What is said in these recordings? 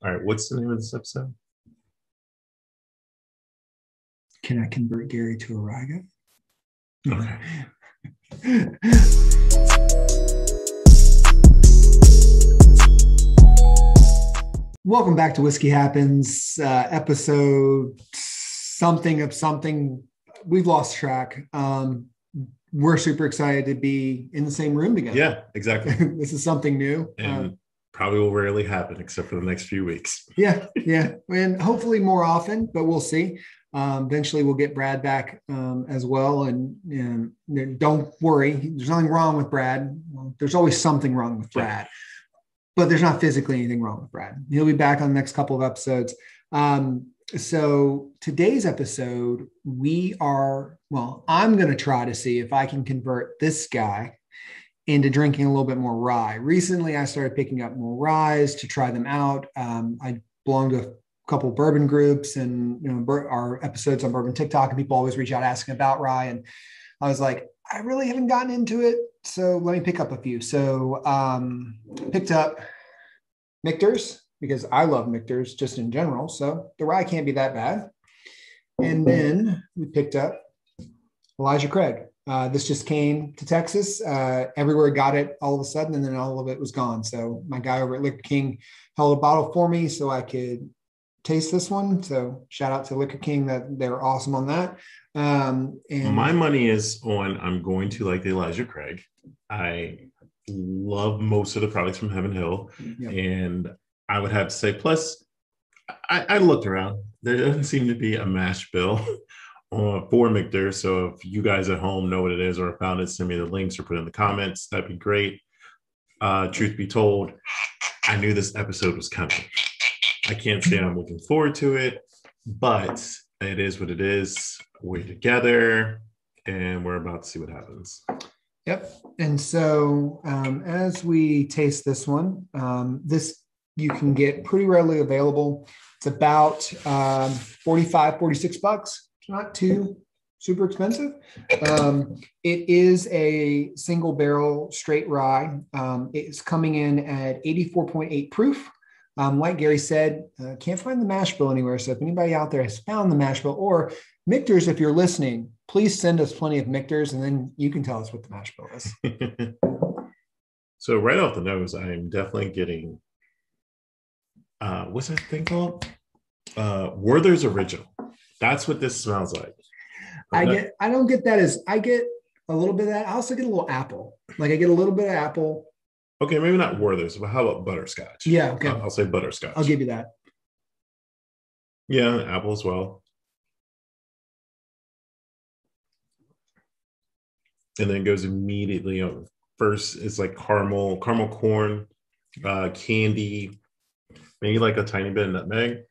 All right, what's the name of this episode? Can I convert Gary to a rye guy? Okay. Welcome back to Whiskey Happens, episode something of something. We've lost track. We're super excited to be in the same room together. Yeah, exactly. This is something new. And probably will rarely happen except for the next few weeks. Yeah. And hopefully more often, but we'll see. Eventually we'll get Brad back as well. And don't worry, there's nothing wrong with Brad. Well, there's always something wrong with Brad. But there's not physically anything wrong with Brad. He'll be back on the next couple of episodes. So today's episode, I'm going to try to see if I can convert this guy into drinking a little bit more rye. Recently, I started picking up more ryes to try them out. I belong to a couple of bourbon groups and, our episodes on Bourbon TikTok, and people always reach out asking about rye. And I was like, I really haven't gotten into it. So let me pick up a few. So picked up Micther's because I love Micther's just in general. So the rye can't be that bad. And then we picked up Elijah Craig. This just came to Texas. Everywhere got it all of a sudden, and then all of it was gone. So my guy over at Liquor King held a bottle for me so I could taste this one. So shout out to Liquor King, that they're awesome on that. And my money is on I'm going to like the Elijah Craig. I love most of the products from Heaven Hill. Yep. And I would have to say, plus I looked around. There doesn't seem to be a mash bill for Micther. So if you guys at home know what it is or found it, send me the links or put it in the comments. That'd be great. Truth be told, I knew this episode was coming. I can't say I'm looking forward to it, but it is what it is. We're together and we're about to see what happens. Yep. And so as we taste this one, this you can get pretty readily available. It's about $45-46. It's not too super expensive. It is a single barrel straight rye. It's coming in at 84.8 proof. Like Gary said, can't find the mash bill anywhere. So if anybody out there has found the mash bill, or Micther's, if you're listening, please send us plenty of Micther's, and then you can tell us what the mash bill is. So right off the nose, I am definitely getting, what's that thing called? Werther's Original. That's what this smells like. I don't get that as I get a little bit of that. I also get a little apple. Like I get a little bit of apple. Okay, maybe not Werther's, but how about butterscotch? Yeah, okay. I'll say butterscotch. I'll give you that. Yeah, apple as well. And then it goes immediately on. First, it's like caramel corn, candy, maybe like a tiny bit of nutmeg.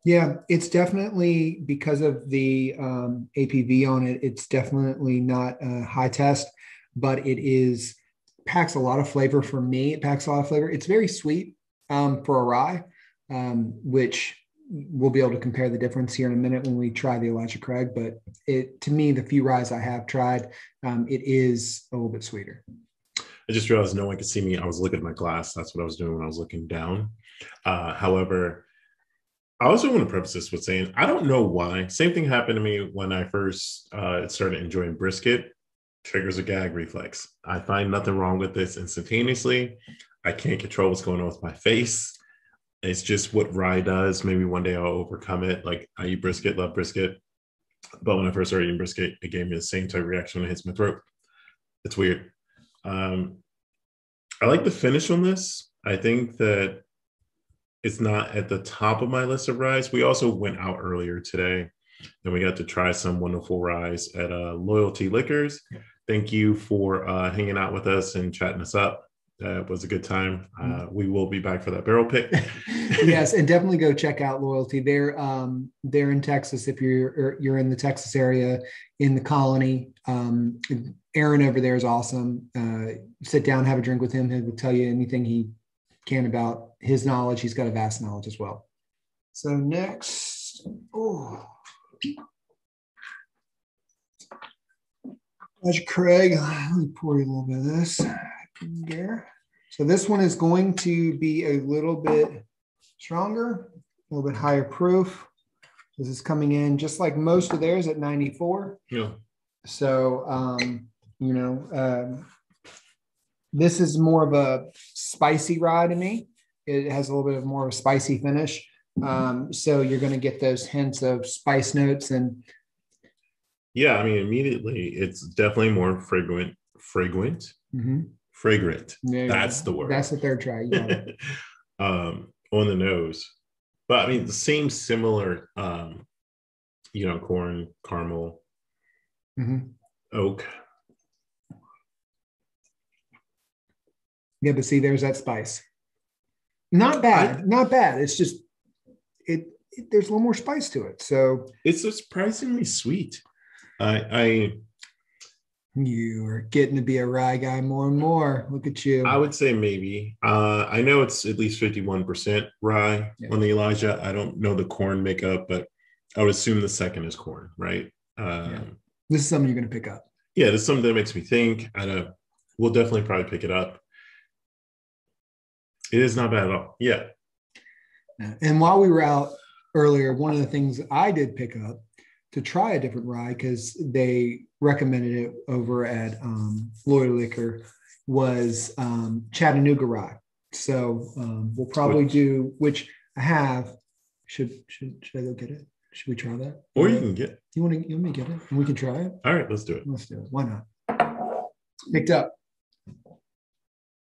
Yeah, it's definitely, because of the APV on it, it's definitely not a high test, but it packs a lot of flavor for me. It packs a lot of flavor. It's very sweet for a rye, which we'll be able to compare the difference here in a minute when we try the Elijah Craig. But to me, the few ryes I have tried, it is a little bit sweeter. I just realized no one could see me. I was looking at my glass. That's what I was doing when I was looking down. However, I also want to preface this with saying, I don't know why. Same thing happened to me when I first started enjoying brisket. Triggers a gag reflex. I find nothing wrong with this instantaneously. I can't control what's going on with my face. It's just what rye does. Maybe one day I'll overcome it. Like I eat brisket, love brisket. But when I first started eating brisket, it gave me the same type of reaction when it hits my throat. It's weird. I like the finish on this. I think that it's not at the top of my list of ryes. We also went out earlier today and we got to try some wonderful ryes at Loyalty Liquors. Thank you for hanging out with us and chatting us up. It was a good time. We will be back for that barrel pick. Yes, and definitely go check out Loyalty. They're in Texas. If you're in the Texas area, in the Colony, Aaron over there is awesome. Sit down, have a drink with him. He will tell you anything he can about his knowledge. He's got a vast knowledge as well. So next, Craig, let me pour you a little bit of this there. So this one is going to be a little bit stronger, a little bit higher proof. This is coming in just like most of theirs at 94. Yeah. So, this is more of a spicy rye to me. It has a little bit of more of a spicy finish. So you're going to get those hints of spice notes. And yeah, I mean, immediately it's definitely more fragrant. mm-hmm. Fragrant. Yeah, that's the word. That's the third try. Yeah. On the nose. But I mean, the same similar, corn, caramel, mm-hmm. oak. Yeah, but see, there's that spice. Not bad, not bad. It's just there's a little more spice to it. So it's surprisingly sweet. You are getting to be a rye guy more and more. Look at you. I would say maybe. I know it's at least 51% rye on the Elijah. I don't know the corn makeup, but I would assume the second is corn, right? This is something you're going to pick up. Yeah, this is something that makes me think. We'll definitely probably pick it up. It is not bad at all. Yeah. And while we were out earlier, one of the things I did pick up to try a different rye, because they recommended it over at Lloyd Liquor, was Chattanooga rye. So we'll probably do, which I have. Should I go get it? Should we try that? Or you can get it. You want me to get it? And we can try it? All right, let's do it. Let's do it. Why not? Picked up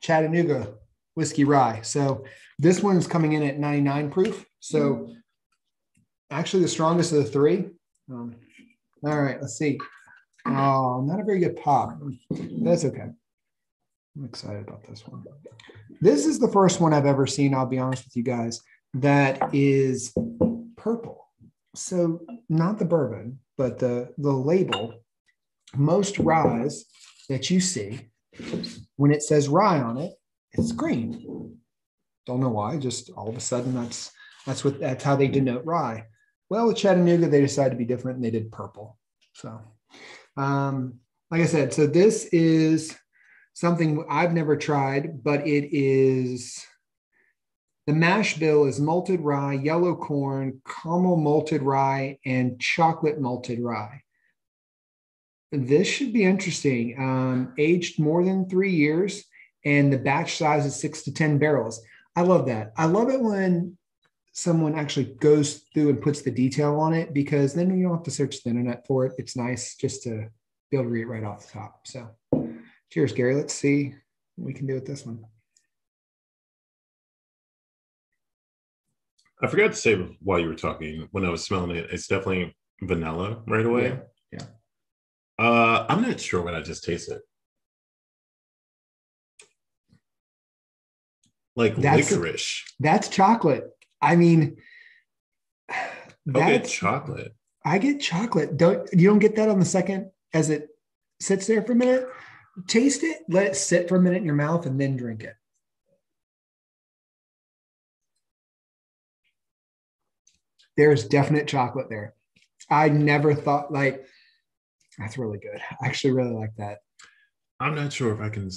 Chattanooga whiskey rye. So this one's coming in at 99 proof. So actually the strongest of the three. All right, let's see. Oh, not a very good pop. That's okay. I'm excited about this one. This is the first one I've ever seen, I'll be honest with you guys, that is purple. So not the bourbon, but the label. Most ryes that you see, when it says rye on it, it's green. Don't know why, just all of a sudden that's how they denote rye. Well, with Chattanooga, they decided to be different and they did purple. So, like I said, so this is something I've never tried, but it is, the mash bill is malted rye, yellow corn, caramel malted rye, and chocolate malted rye. This should be interesting. Aged more than 3 years, and the batch size is 6 to 10 barrels. I love that. I love it when someone actually goes through and puts the detail on it, because then you don't have to search the internet for it. It's nice just to be able to read it right off the top. So cheers, Gary. Let's see what we can do with this one. I forgot to say while you were talking, when I was smelling it, it's definitely vanilla right away. Yeah. I'm not sure what I just tasted. Like licorice. That's chocolate. I mean, that's chocolate. I get chocolate. You don't get that on the second as it sits there for a minute? Taste it, let it sit for a minute in your mouth, and then drink it. There's definite chocolate there. I never thought, that's really good. I actually really like that. I'm not sure if I can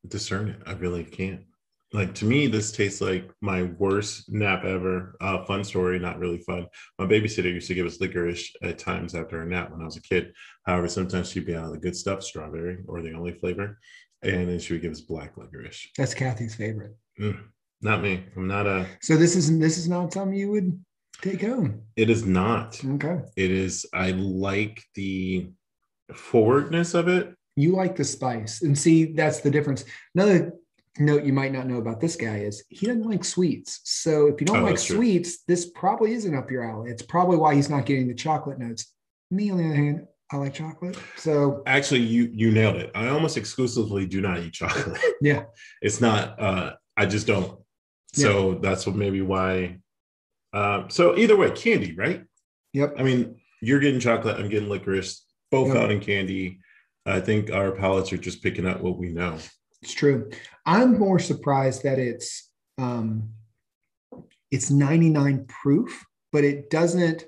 discern it. I really can't. To me, this tastes like my worst nap ever. Fun story, not really fun. My babysitter used to give us licorice at times after a nap when I was a kid. However, sometimes she'd be out of the good stuff, strawberry or the only flavor, and then she would give us black licorice. That's Kathy's favorite. Not me. I'm not a. So this is not something you would take home. It is not. Okay. It is. I like the forwardness of it. You like the spice, and see, that's the difference. Another note you might not know about this guy is he doesn't like sweets. So if you don't like sweets, this probably isn't up your alley. It's probably why he's not getting the chocolate notes. Me, on the other hand, I like chocolate. So actually, you nailed it. I almost exclusively do not eat chocolate. Yeah. It's not, I just don't. So that's what maybe why. So either way, candy, right? Yep. I mean, you're getting chocolate, I'm getting licorice, both out in candy. I think our palates are just picking up what we know. It's true. I'm more surprised that it's 99 proof, but it doesn't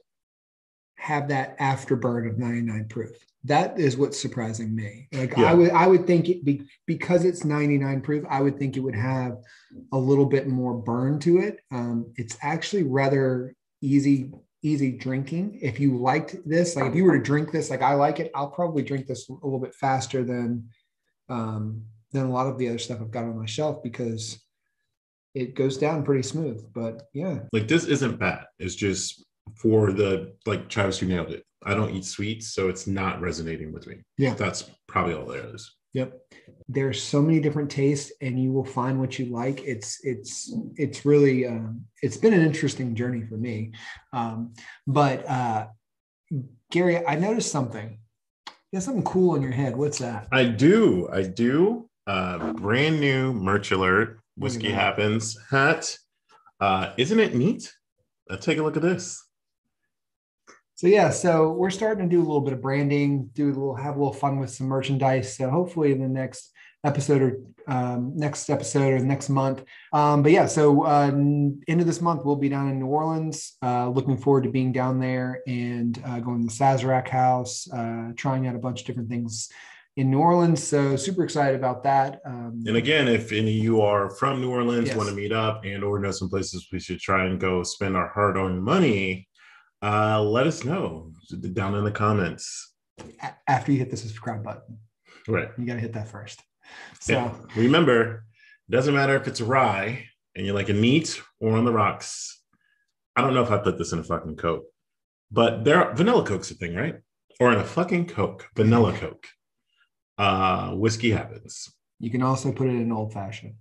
have that afterburn of 99 proof. That is what's surprising me. Like Yeah. I would think because it's 99 proof, I would think it would have a little bit more burn to it. It's actually rather easy drinking. If you liked this, like if you were to drink this, like I like it, I'll probably drink this a little bit faster than a lot of the other stuff I've got on my shelf because it goes down pretty smooth. But yeah, Like this isn't bad. It's just for the, like Travis, you nailed it. I don't eat sweets, so it's not resonating with me. yeah, That's probably all there is. yep. There's so many different tastes, and you will find what you like. It's really it's been an interesting journey for me. But Gary, I noticed something. You have something cool on your head. What's that? I do. Brand new merch alert. Whiskey that. Happens hat. Isn't it neat? Let's take a look at this. So yeah, so we're starting to do a little bit of branding, have a little fun with some merchandise. So hopefully in the next episode or next month. But yeah, so end of this month we'll be down in New Orleans. Looking forward to being down there and going to the Sazerac House, trying out a bunch of different things in New Orleans. So super excited about that. And again, if any of you are from New Orleans, Yes. want to meet up and or know some places we should try and go spend our hard-earned money, let us know down in the comments. After you hit the subscribe button. Right. You got to hit that first. So yeah. Remember, it doesn't matter if it's a rye and you like a neat or on the rocks. I don't know if I put this in a fucking Coke, but vanilla Coke's a thing, right? Or in a fucking Coke, vanilla Coke. Whiskey Happens. You can also put it in old fashioned.